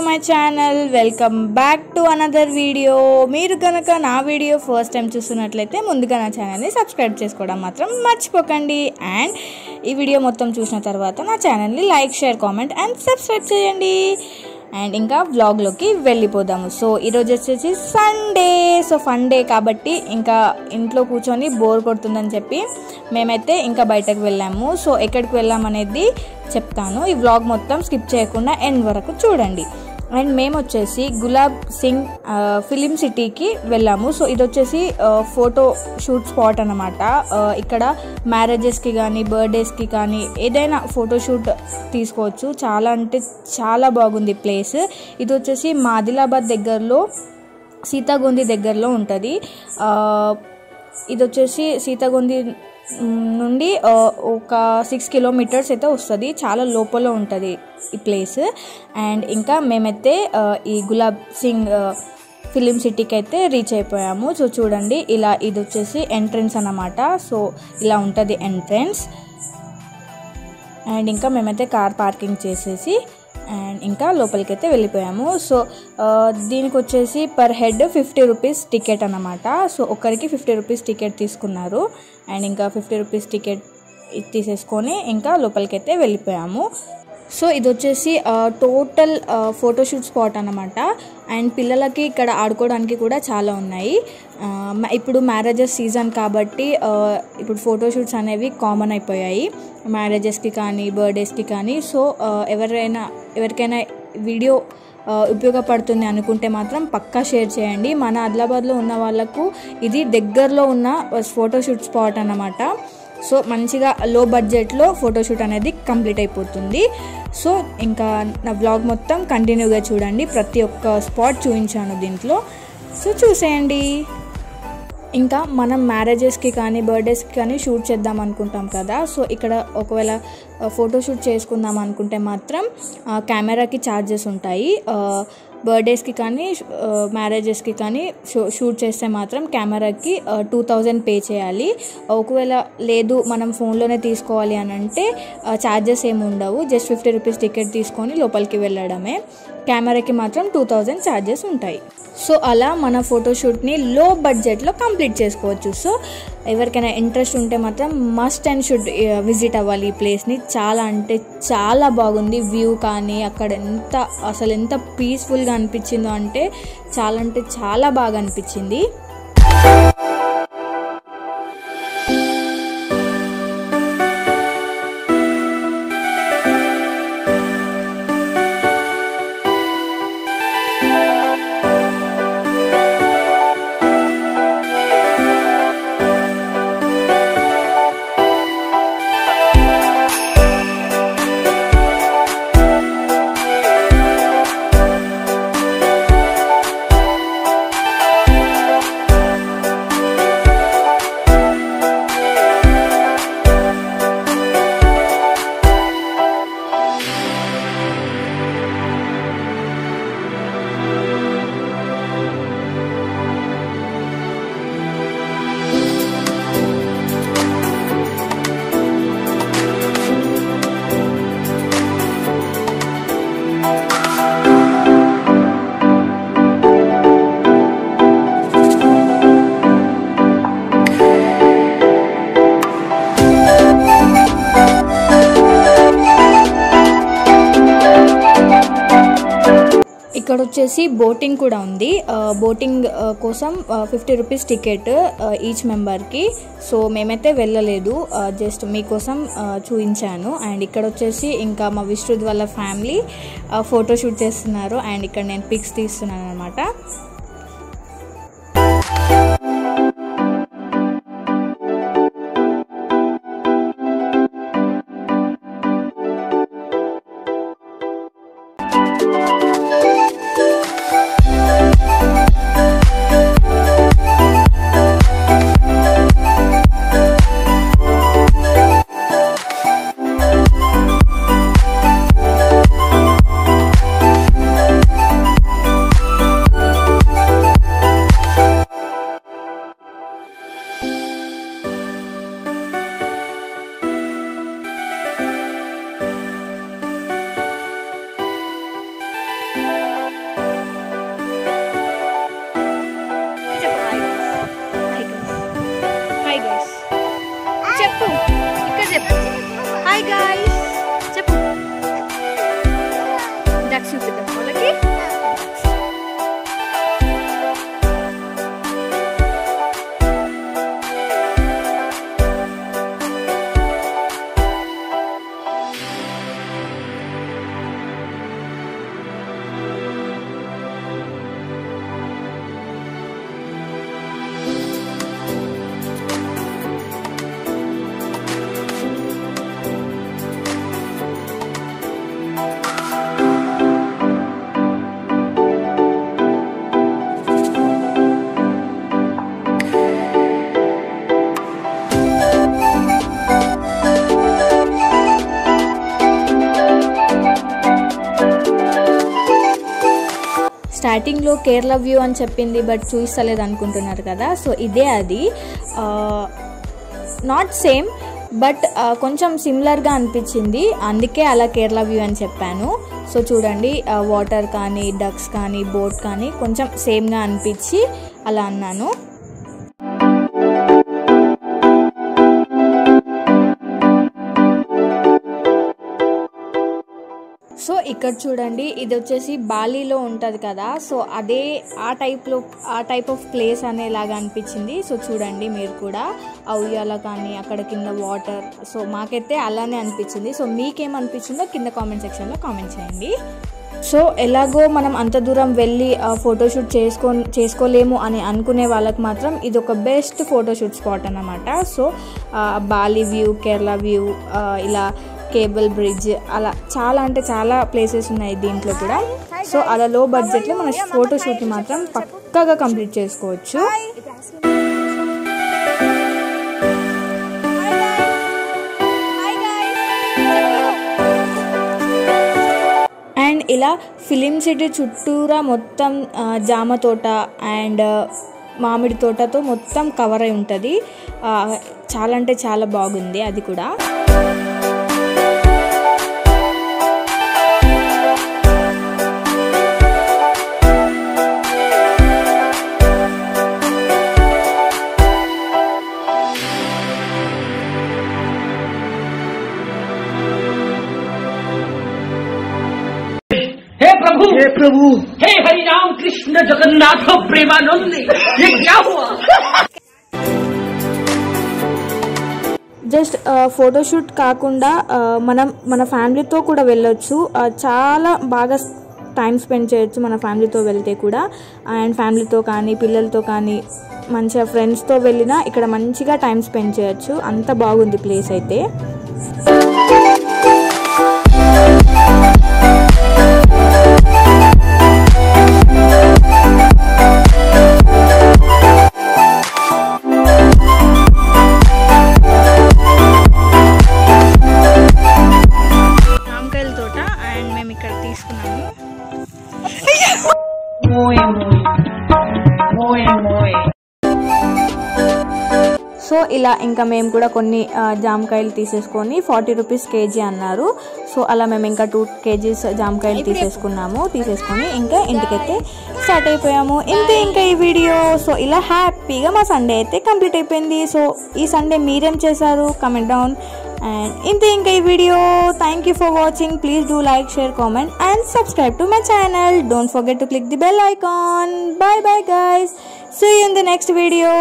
My channel welcome back to another video. మీరు కనుక నా వీడియో ఫస్ట్ టైం చూస్తున్నట్లయితే ముందుగా నా ఛానల్ని సబ్స్క్రైబ్ చేసుకోవడం మాత్రం మర్చిపోకండి. అండ్ ఈ వీడియో మొత్తం చూసిన తర్వాత నా ఛానల్ని like, share, comment and subscribe చేయండి. అండ్ ఇంకా వ్లాగ్లోకి వెళ్ళిపోదాము. సో ఈరోజు వచ్చేసి సండే. సో ఫన్ డే కాబట్టి ఇంకా ఇంట్లో కూర్చొని బోర్ కొడుతుందని చెప్పి మేమైతే ఇంకా బయటకు వెళ్ళాము. సో ఎక్కడికి వెళ్ళామనేది చెప్తాను. ఈ వ్లాగ్ మొత్తం స్కిప్ చేయకుండా ఎండ్ వరకు చూడండి. అండ్ మేము వచ్చేసి గులాబ్ సింగ్ ఫిలిం సిటీకి వెళ్ళాము. సో ఇది వచ్చేసి ఫోటో షూట్ స్పాట్ అన్నమాట. ఇక్కడ మ్యారేజెస్కి కానీ బర్త్డేస్కి కానీ ఏదైనా ఫోటోషూట్ తీసుకోవచ్చు. చాలా అంటే చాలా బాగుంది ప్లేస్. ఇది వచ్చేసి మా ఆదిలాబాద్ దగ్గరలో సీతాగొంది దగ్గరలో ఉంటుంది. ఇది వచ్చేసి సీతాగొంది నుండి ఒక 6 కిలోమీటర్స్ అయితే వస్తుంది. చాలా లోపల ఉంటుంది ఈ ప్లేస్. అండ్ ఇంకా మేమైతే ఈ గులాబ్ సింగ్ ఫిలిం సిటీకి అయితే రీచ్ అయిపోయాము. సో చూడండి, ఇలా ఇది వచ్చేసి ఎంట్రన్స్ అన్నమాట. సో ఇలా ఉంటుంది ఎంట్రన్స్. అండ్ ఇంకా మేమైతే కార్ పార్కింగ్ చేసేసి అండ్ ఇంకా లోపలికి అయితే వెళ్ళిపోయాము. సో దీనికి వచ్చేసి పర్ హెడ్ 50 రూపీస్ టికెట్ అన్నమాట. సో ఒకరికి 50 రూపీస్ టికెట్ తీసుకున్నారు. అండ్ ఇంకా 50 రూపీస్ టికెట్ తీసేసుకొని ఇంకా లోపలికి అయితే వెళ్ళిపోయాము. సో ఇది వచ్చేసి టోటల్ ఫోటోషూట్ స్పాట్ అన్నమాట. అండ్ పిల్లలకి ఇక్కడ ఆడుకోవడానికి కూడా చాలా ఉన్నాయి. ఇప్పుడు మ్యారేజెస్ సీజన్ కాబట్టి ఇప్పుడు ఫోటోషూట్స్ అనేవి కామన్ అయిపోయాయి మ్యారేజెస్కి కానీ బర్త్డేస్కి కానీ. సో ఎవరికైనా వీడియో ఉపయోగపడుతుంది అనుకుంటే మాత్రం పక్కా షేర్ చేయండి. మన ఆదిలాబాద్లో ఉన్న వాళ్ళకు ఇది దగ్గరలో ఉన్న ఫోటోషూట్ స్పాట్ అన్నమాట. సో మంచిగా లో బడ్జెట్లో ఫోటోషూట్ అనేది కంప్లీట్ అయిపోతుంది. సో ఇంకా నా వ్లాగ్ మొత్తం కంటిన్యూగా చూడండి. ప్రతి ఒక్క స్పాట్ చూపించాను దీంట్లో. సో చూసేయండి. ఇంకా మనం మ్యారేజెస్కి కానీ బర్త్డేస్కి కానీ షూట్ చేద్దాం అనుకుంటాం కదా. సో ఇక్కడ ఒకవేళ ఫోటోషూట్ చేసుకుందాం అనుకుంటే మాత్రం కెమెరాకి ఛార్జెస్ ఉంటాయి. బర్త్డేస్కి కానీ మ్యారేజెస్కి కానీ షూట్ చేస్తే మాత్రం కెమెరాకి 2000 పే చేయాలి. ఒకవేళ లేదు మనం ఫోన్లోనే తీసుకోవాలి అని అంటే ఛార్జెస్ ఏమి ఉండవు. జస్ట్ 50 రూపీస్ టికెట్ తీసుకొని లోపలికి వెళ్ళడమే. కెమెరాకి మాత్రం 2000 ఛార్జెస్ ఉంటాయి. సో అలా మన ఫోటోషూట్ని లో బడ్జెట్లో కంప్లీట్ చేసుకోవచ్చు. సో ఎవరికైనా ఇంట్రెస్ట్ ఉంటే మాత్రం మస్ట్ అండ్ షుడ్ విజిట్ అవ్వాలి ఈ ప్లేస్ని. చాలా అంటే చాలా బాగుంది వ్యూ కానీ అక్కడ ఎంత పీస్ఫుల్గా అనిపించిందో అంటే చాలా బాగా అనిపించింది. ఇక్కడ వచ్చేసి బోటింగ్ కూడా ఉంది. బోటింగ్ కోసం 50 రూపీస్ టికెట్ ఈచ్ మెంబర్కి. సో మేమైతే వెళ్ళలేదు, జస్ట్ మీకోసం చూపించాను. అండ్ ఇక్కడ వచ్చేసి ఇంకా మా విశ్రుద్ వాళ్ళ ఫ్యామిలీ ఫోటోషూట్ చేస్తున్నారు. అండ్ ఇక్కడ నేను పిక్స్ తీస్తున్నాను అనమాట. స్టార్టింగ్లో కేరళ వ్యూ అని చెప్పింది బట్ చూస్తలేదు అనుకుంటున్నారు కదా. సో ఇదే అది, నాట్ సేమ్ బట్ కొంచెం సిమిలర్గా అనిపించింది, అందుకే అలా కేరళ వ్యూ అని చెప్పాను. సో చూడండి, వాటర్ కానీ డక్స్ కానీ బోట్ కానీ కొంచెం సేమ్గా అనిపించి అలా అన్నాను. సో ఇక్కడ చూడండి, ఇది వచ్చేసి బాలీలో ఉంటుంది కదా, సో అదే ఆ టైప్ ఆఫ్ ప్లేస్ అనేలాగా అనిపించింది. సో చూడండి మీరు కూడా ఆ ఉయ్యాల కానీ అక్కడ కింద వాటర్, సో మాకైతే అలానే అనిపించింది. సో మీకేమనిపించిందో కింద కామెంట్ సెక్షన్లో కామెంట్ చేయండి. సో ఎలాగో మనం అంత దూరం వెళ్ళి ఫోటోషూట్ చేసుకోలేము అని అనుకునే వాళ్ళకి మాత్రం ఇది ఒక బెస్ట్ ఫోటోషూట్ స్పాట్ అన్నమాట. So Bali view, Kerala view, ఇలా కేబుల్ బ్రిడ్జ్, అలా చాలా అంటే చాలా ప్లేసెస్ ఉన్నాయి దీంట్లో కూడా. సో అలా లో బడ్జెట్లో మన ఫోటోషూట్ని మాత్రం పక్కాగా కంప్లీట్ చేసుకోవచ్చు. అండ్ ఇలా ఫిలిం సిటీ చుట్టూరా మొత్తం జామ తోట అండ్ మామిడి తోటతో మొత్తం కవర్ అయి ఉంటుంది. చాలా అంటే చాలా బాగుంది అది కూడా. हे प्रभु, हे हरि राम कृष्ण जगन्नाथ प्रेमानंद, ये क्या हुआ? జస్ట్ ఫోటోషూట్ కాకుండా మనం మన ఫ్యామిలీతో కూడా వెళ్ళొచ్చు, చాలా బాగా టైం స్పెండ్ చేయొచ్చు మన ఫ్యామిలీతో వెళ్తే కూడా. అండ్ ఫ్యామిలీతో కానీ పిల్లలతో కానీ మంచిగా ఫ్రెండ్స్తో వెళ్ళినా ఇక్కడ మంచిగా టైం స్పెండ్ చేయొచ్చు, అంత బాగుంది ప్లేస్ అయితే. జామకాయల తోట అండ్ మేము ఇక్కడ తీసుకున్నాము. సో ఇలా ఇంకా మేము కూడా కొన్ని జామకాయలు తీసేసుకొని 40 రూపీస్ కేజీ అన్నారు. సో అలా మేము ఇంకా 2 kgs జామకాయలు తీసేసుకొని ఇంకా ఇంటికైతే స్టార్ట్ అయిపోయాము. ఇంతే ఇంకా ఈ వీడియో. సో ఇలా హ్యాపీగా మా సండే అయితే కంప్లీట్ అయిపోయింది. సో ఈ సండే మీరేం చేశారు కమెంట్ డౌన్. అండ్ ఇంతే ఇంకా ఈ video. Thank you for watching. Please do like, share, comment and subscribe to my channel. Don't forget to click the bell icon. Bye bye guys. See you in the next video.